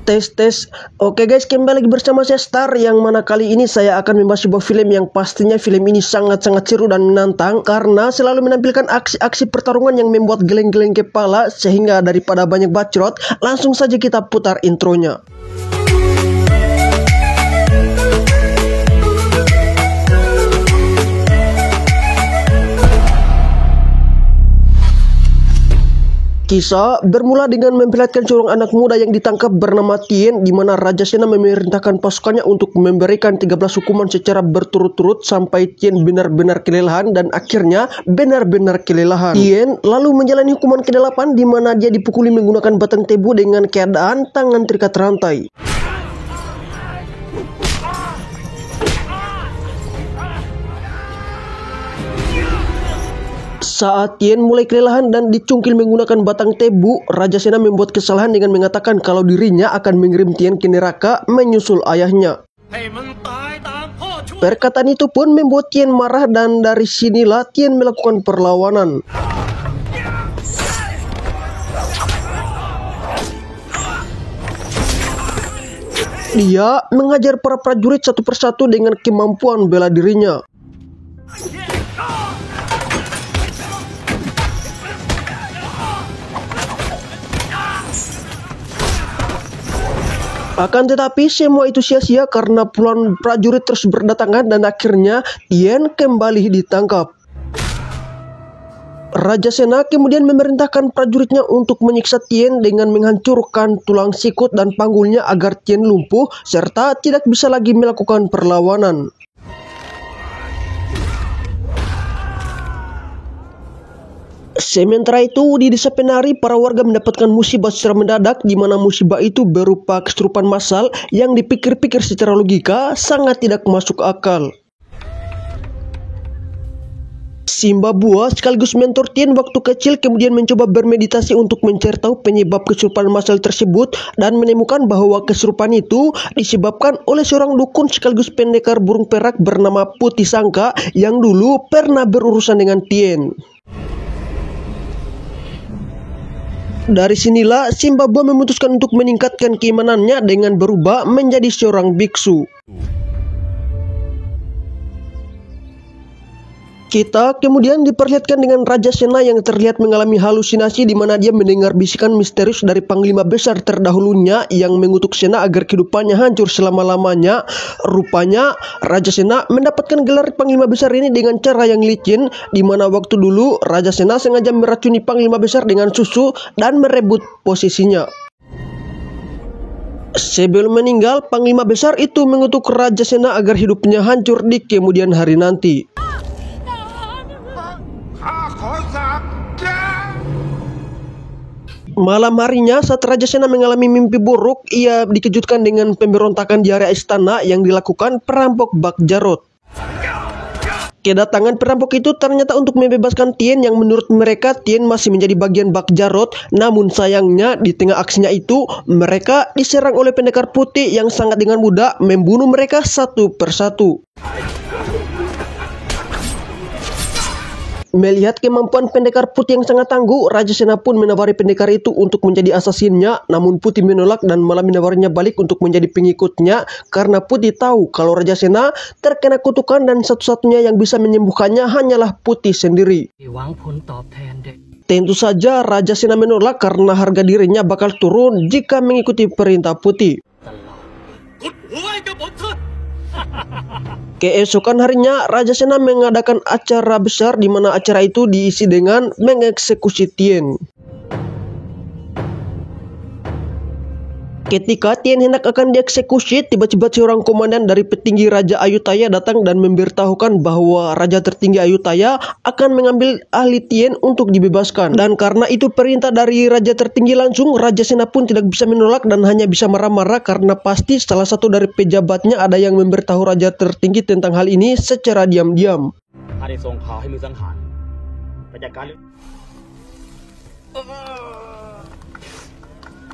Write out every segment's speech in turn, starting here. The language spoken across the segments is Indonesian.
Tes. Oke guys, kembali lagi bersama saya Star, yang mana kali ini saya akan membahas sebuah film yang pastinya film ini sangat-sangat seru dan menantang karena selalu menampilkan aksi-aksi pertarungan yang membuat geleng-geleng kepala. Sehingga daripada banyak bacot, langsung saja kita putar intronya. Kisah bermula dengan memperlihatkan seorang anak muda yang ditangkap bernama Tien, di mana Raja Sena memerintahkan pasukannya untuk memberikan 13 hukuman secara berturut-turut sampai Tien benar-benar kelelahan dan akhirnya benar-benar kelelahan. Tien lalu menjalani hukuman ke-8 di mana dia dipukuli menggunakan batang tebu dengan keadaan tangan terikat rantai. Saat Tien mulai kelelahan dan dicungkil menggunakan batang tebu, Raja Sena membuat kesalahan dengan mengatakan kalau dirinya akan mengirim Tien ke neraka menyusul ayahnya. Perkataan itu pun membuat Tien marah dan dari sinilah Tien melakukan perlawanan. Dia mengajar para prajurit satu persatu dengan kemampuan bela dirinya. Akan tetapi semua itu sia-sia karena puluhan prajurit terus berdatangan dan akhirnya Tien kembali ditangkap. Raja Sena kemudian memerintahkan prajuritnya untuk menyiksa Tien dengan menghancurkan tulang sikut dan panggulnya agar Tien lumpuh serta tidak bisa lagi melakukan perlawanan. Sementara itu di desa Penari, para warga mendapatkan musibah secara mendadak, di mana musibah itu berupa kesurupan massal yang dipikir-pikir secara logika sangat tidak masuk akal. Simba Buah sekaligus mentor Tien waktu kecil kemudian mencoba bermeditasi untuk mencari tahu penyebab kesurupan massal tersebut dan menemukan bahwa kesurupan itu disebabkan oleh seorang dukun sekaligus pendekar burung perak bernama Putih Sangka yang dulu pernah berurusan dengan Tien. Dari sinilah Simba Buah memutuskan untuk meningkatkan keimanannya dengan berubah menjadi seorang biksu. Kita kemudian diperlihatkan dengan Raja Sena yang terlihat mengalami halusinasi, di mana dia mendengar bisikan misterius dari panglima besar terdahulunya yang mengutuk Sena agar kehidupannya hancur selama-lamanya. Rupanya Raja Sena mendapatkan gelar panglima besar ini dengan cara yang licin, di mana waktu dulu Raja Sena sengaja meracuni panglima besar dengan susu dan merebut posisinya. Sebelum meninggal, panglima besar itu mengutuk Raja Sena agar hidupnya hancur di kemudian hari nanti. Malam harinya saat Raja Sena mengalami mimpi buruk, ia dikejutkan dengan pemberontakan di area istana yang dilakukan perampok Bak Jarot. Kedatangan perampok itu ternyata untuk membebaskan Tien yang menurut mereka Tien masih menjadi bagian Bak Jarot. Namun sayangnya di tengah aksinya itu mereka diserang oleh pendekar putih yang sangat dengan mudah membunuh mereka satu persatu. Melihat kemampuan pendekar putih yang sangat tangguh, Raja Sena pun menawari pendekar itu untuk menjadi asasinnya. Namun Putih menolak dan malah menawarinya balik untuk menjadi pengikutnya, karena Putih tahu kalau Raja Sena terkena kutukan dan satu-satunya yang bisa menyembuhkannya hanyalah Putih sendiri. Tentu saja Raja Sena menolak karena harga dirinya bakal turun jika mengikuti perintah Putih. Keesokan harinya Raja Sena mengadakan acara besar, di mana acara itu diisi dengan mengeksekusi Tien. Ketika Tien hendak akan dieksekusi, tiba-tiba seorang komandan dari petinggi Raja Ayutthaya datang dan memberitahukan bahwa Raja tertinggi Ayutthaya akan mengambil ahli Tien untuk dibebaskan. Dan karena itu perintah dari Raja tertinggi langsung, Raja Sena pun tidak bisa menolak dan hanya bisa marah-marah karena pasti salah satu dari pejabatnya ada yang memberitahu Raja tertinggi tentang hal ini secara diam-diam.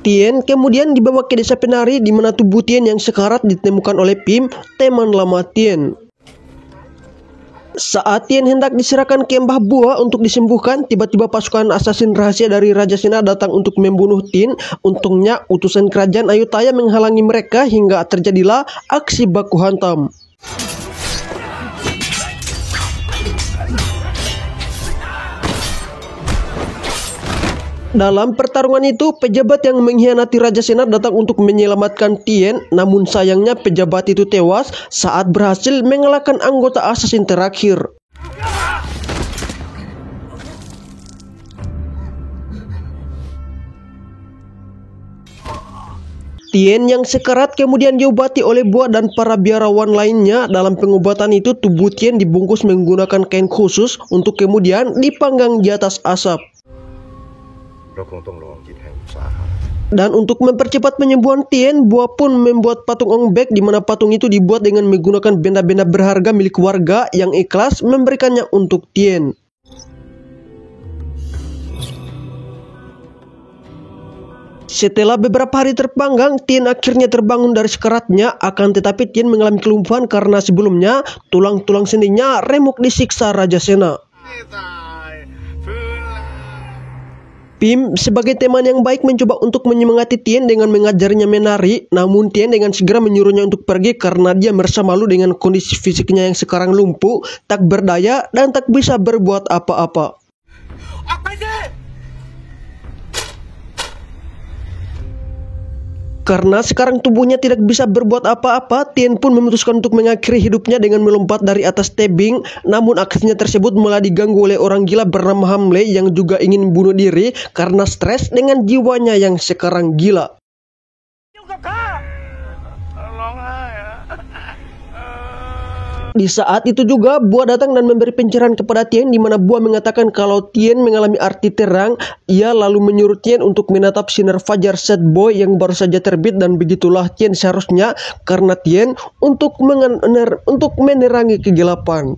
Tien kemudian dibawa ke desa Penari, di mana tubuh Tien yang sekarat ditemukan oleh Pim, teman lama Tien. Saat Tien hendak diserahkan ke Mbah Bua untuk disembuhkan, tiba-tiba pasukan asasin rahasia dari Raja Sena datang untuk membunuh Tien. Untungnya utusan kerajaan Ayutthaya menghalangi mereka hingga terjadilah aksi baku hantam. Dalam pertarungan itu, pejabat yang mengkhianati Raja Sena datang untuk menyelamatkan Tien, namun sayangnya pejabat itu tewas saat berhasil mengalahkan anggota asasin terakhir. Tien yang sekarat kemudian diobati oleh Bua dan para biarawan lainnya. Dalam pengobatan itu, tubuh Tien dibungkus menggunakan kain khusus untuk kemudian dipanggang di atas asap. Dan untuk mempercepat penyembuhan Tien, Bua pun membuat patung Ong Bek, di mana patung itu dibuat dengan menggunakan benda-benda berharga milik warga yang ikhlas memberikannya untuk Tien. Setelah beberapa hari terpanggang, Tien akhirnya terbangun dari sekaratnya. Akan tetapi Tien mengalami kelumpuhan karena sebelumnya tulang-tulang sendinya remuk disiksa Raja Sena. Pim sebagai teman yang baik mencoba untuk menyemangati Tien dengan mengajarinya menari, namun Tien dengan segera menyuruhnya untuk pergi karena dia merasa malu dengan kondisi fisiknya yang sekarang lumpuh, tak berdaya, dan tak bisa berbuat apa-apa. Karena sekarang tubuhnya tidak bisa berbuat apa-apa, Tien pun memutuskan untuk mengakhiri hidupnya dengan melompat dari atas tebing. Namun aksinya tersebut malah diganggu oleh orang gila bernama Hamle yang juga ingin bunuh diri karena stres dengan jiwanya yang sekarang gila. Di saat itu juga Bua datang dan memberi pencerahan kepada Tien, di mana Bua mengatakan kalau Tien mengalami arti terang. Ia lalu menyuruh Tien untuk menatap sinar fajar Sad Boy yang baru saja terbit, dan begitulah Tien seharusnya karena Tien untuk menerangi kegelapan.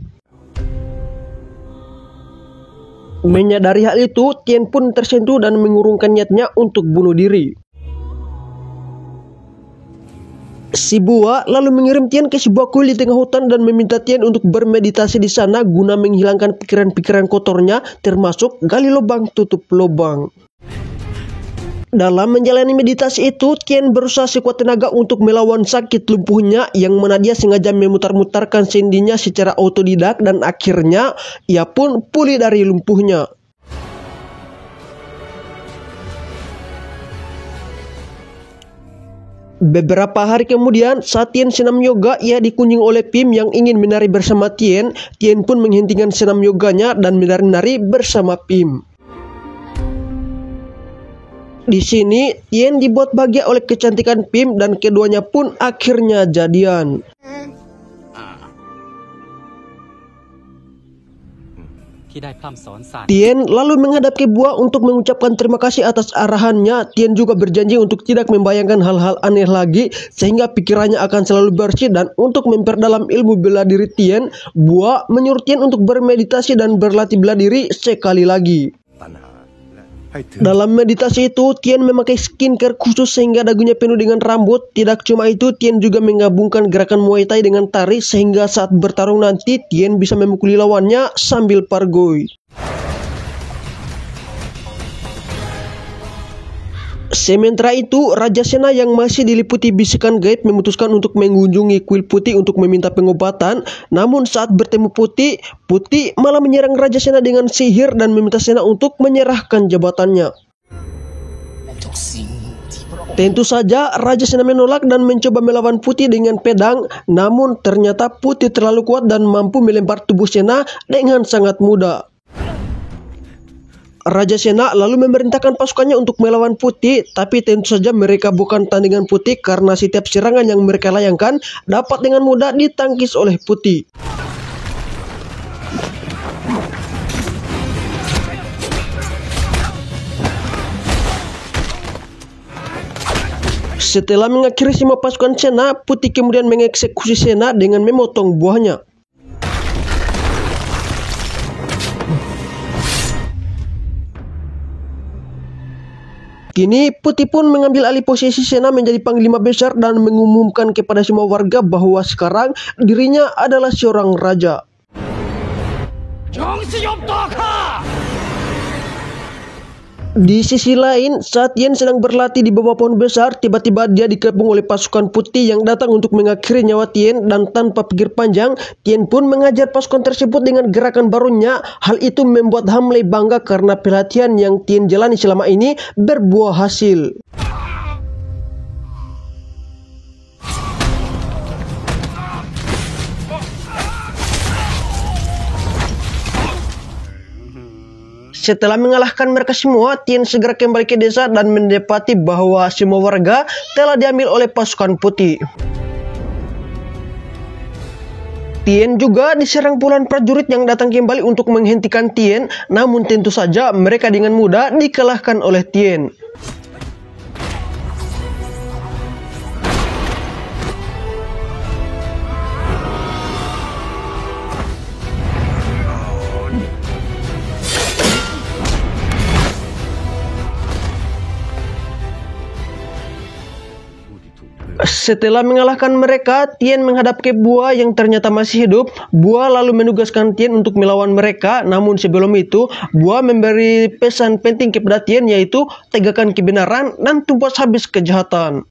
Menyadari hal itu, Tien pun tersentuh dan mengurungkan niatnya untuk bunuh diri. Si Bua lalu mengirim Tien ke sebuah kuil di tengah hutan dan meminta Tien untuk bermeditasi di sana guna menghilangkan pikiran-pikiran kotornya, termasuk gali lubang tutup lubang. Dalam menjalani meditasi itu, Tien berusaha sekuat tenaga untuk melawan sakit lumpuhnya, yang mana dia sengaja memutar-mutarkan sendinya secara otodidak, dan akhirnya ia pun pulih dari lumpuhnya. Beberapa hari kemudian, saat Tien senam yoga, ia dikunjungi oleh Pim yang ingin menari bersama Tien. Tien pun menghentikan senam yoganya dan menari-nari bersama Pim. Di sini, Tien dibuat bahagia oleh kecantikan Pim dan keduanya pun akhirnya jadian. Tien lalu menghadap ke Bua untuk mengucapkan terima kasih atas arahannya. Tien juga berjanji untuk tidak membayangkan hal-hal aneh lagi, sehingga pikirannya akan selalu bersih. Dan untuk memperdalam ilmu bela diri Tien, Bua menyuruh Tien untuk bermeditasi dan berlatih bela diri sekali lagi. Dalam meditasi itu, Tien memakai skincare khusus sehingga dagunya penuh dengan rambut. Tidak cuma itu, Tien juga menggabungkan gerakan Muay Thai dengan tari, sehingga saat bertarung nanti Tien bisa memukuli lawannya sambil pargoy. Sementara itu, Raja Sena yang masih diliputi bisikan gaib memutuskan untuk mengunjungi kuil Putih untuk meminta pengobatan. Namun saat bertemu Putih malah menyerang Raja Sena dengan sihir dan meminta Sena untuk menyerahkan jabatannya. Tentu saja Raja Sena menolak dan mencoba melawan Putih dengan pedang. Namun ternyata Putih terlalu kuat dan mampu melempar tubuh Sena dengan sangat mudah. Raja Sena lalu memerintahkan pasukannya untuk melawan Putih, tapi tentu saja mereka bukan tandingan Putih karena setiap serangan yang mereka layangkan dapat dengan mudah ditangkis oleh Putih. Setelah mengakhiri semua pasukan Sena, Putih kemudian mengeksekusi Sena dengan memotong buahnya. Kini Putih pun mengambil alih posisi Sena menjadi panglima besar dan mengumumkan kepada semua warga bahwa sekarang dirinya adalah seorang raja. Di sisi lain, saat Tien sedang berlatih di bawah pohon besar, tiba-tiba dia dikepung oleh pasukan putih yang datang untuk mengakhiri nyawa Tien, dan tanpa pikir panjang, Tien pun mengajar pasukan tersebut dengan gerakan barunya. Hal itu membuat Hamley bangga karena pelatihan yang Tien jalani selama ini berbuah hasil. Setelah mengalahkan mereka semua, Tien segera kembali ke desa dan mendapati bahwa semua warga telah diambil oleh pasukan putih. Tien juga diserang puluhan prajurit yang datang kembali untuk menghentikan Tien, namun tentu saja mereka dengan mudah dikalahkan oleh Tien. Setelah mengalahkan mereka, Tien menghadap ke Bua yang ternyata masih hidup. Bua lalu menugaskan Tien untuk melawan mereka, namun sebelum itu, Bua memberi pesan penting kepada Tien, yaitu tegakkan kebenaran dan tumpas habis kejahatan.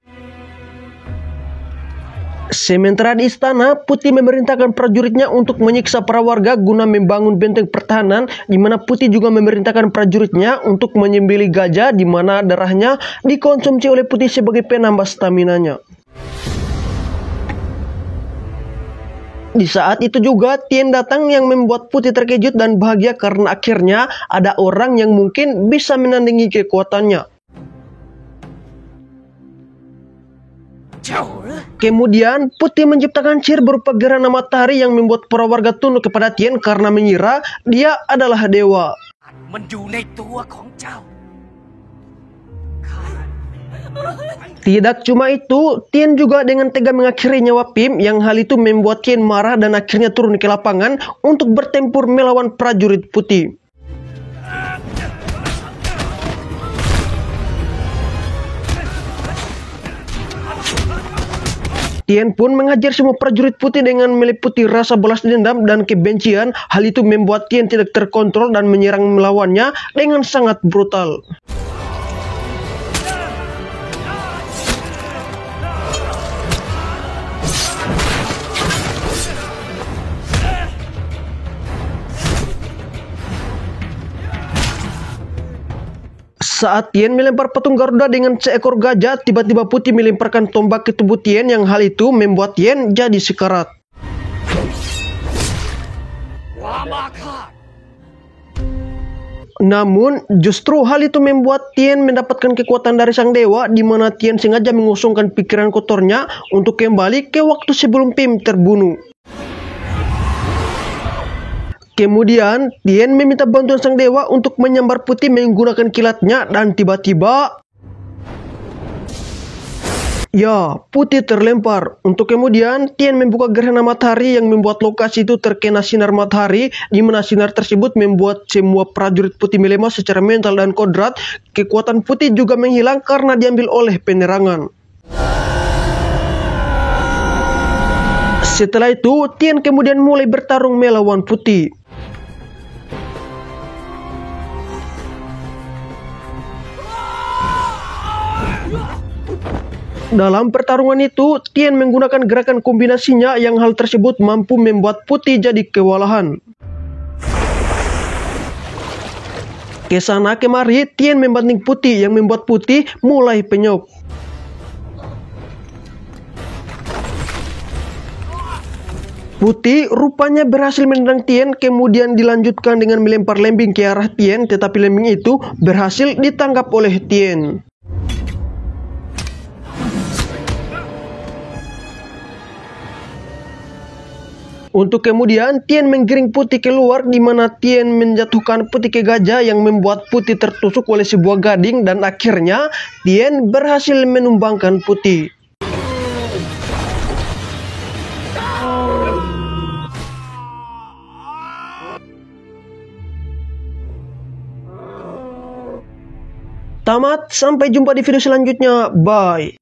Sementara di istana, Putih memerintahkan prajuritnya untuk menyiksa para warga guna membangun benteng pertahanan, di mana Putih juga memerintahkan prajuritnya untuk menyembelih gajah, di mana darahnya dikonsumsi oleh Putih sebagai penambah stamina-nya. Di saat itu juga Tien datang yang membuat Putih terkejut dan bahagia karena akhirnya ada orang yang mungkin bisa menandingi kekuatannya. Kemudian Putih menciptakan sihir berupa gerhana matahari yang membuat para warga tunduk kepada Tien karena mengira dia adalah dewa. Tidak cuma itu, Tien juga dengan tega mengakhiri nyawa Pim, yang hal itu membuat Tien marah dan akhirnya turun ke lapangan untuk bertempur melawan prajurit Putih. Tien pun menghajar semua prajurit Putih dengan meliputi rasa balas dendam dan kebencian. Hal itu membuat Tien tidak terkontrol dan menyerang melawannya dengan sangat brutal. Saat Tien melempar patung Garuda dengan seekor gajah, tiba-tiba Putih melemparkan tombak ke tubuh Tien, yang hal itu membuat Tien jadi sekarat. Namun, justru hal itu membuat Tien mendapatkan kekuatan dari sang dewa, di mana Tien sengaja mengosongkan pikiran kotornya untuk kembali ke waktu sebelum Pim terbunuh. Kemudian, Tien meminta bantuan sang dewa untuk menyambar Putih menggunakan kilatnya, dan tiba-tiba Putih terlempar. Untuk kemudian, Tien membuka gerhana matahari yang membuat lokasi itu terkena sinar matahari, di mana sinar tersebut membuat semua prajurit Putih melemah secara mental dan kodrat. Kekuatan Putih juga menghilang karena diambil oleh penerangan. Setelah itu, Tien kemudian mulai bertarung melawan Putih. Dalam pertarungan itu, Tien menggunakan gerakan kombinasinya yang hal tersebut mampu membuat Putih jadi kewalahan. Kesana kemari, Tien membanting Putih yang membuat Putih mulai penyok. Putih rupanya berhasil menendang Tien, kemudian dilanjutkan dengan melempar lembing ke arah Tien, tetapi lembing itu berhasil ditangkap oleh Tien. Untuk kemudian Tien menggiring Putih keluar, di mana Tien menjatuhkan Putih ke gajah yang membuat Putih tertusuk oleh sebuah gading, dan akhirnya Tien berhasil menumbangkan Putih. Tamat, sampai jumpa di video selanjutnya. Bye.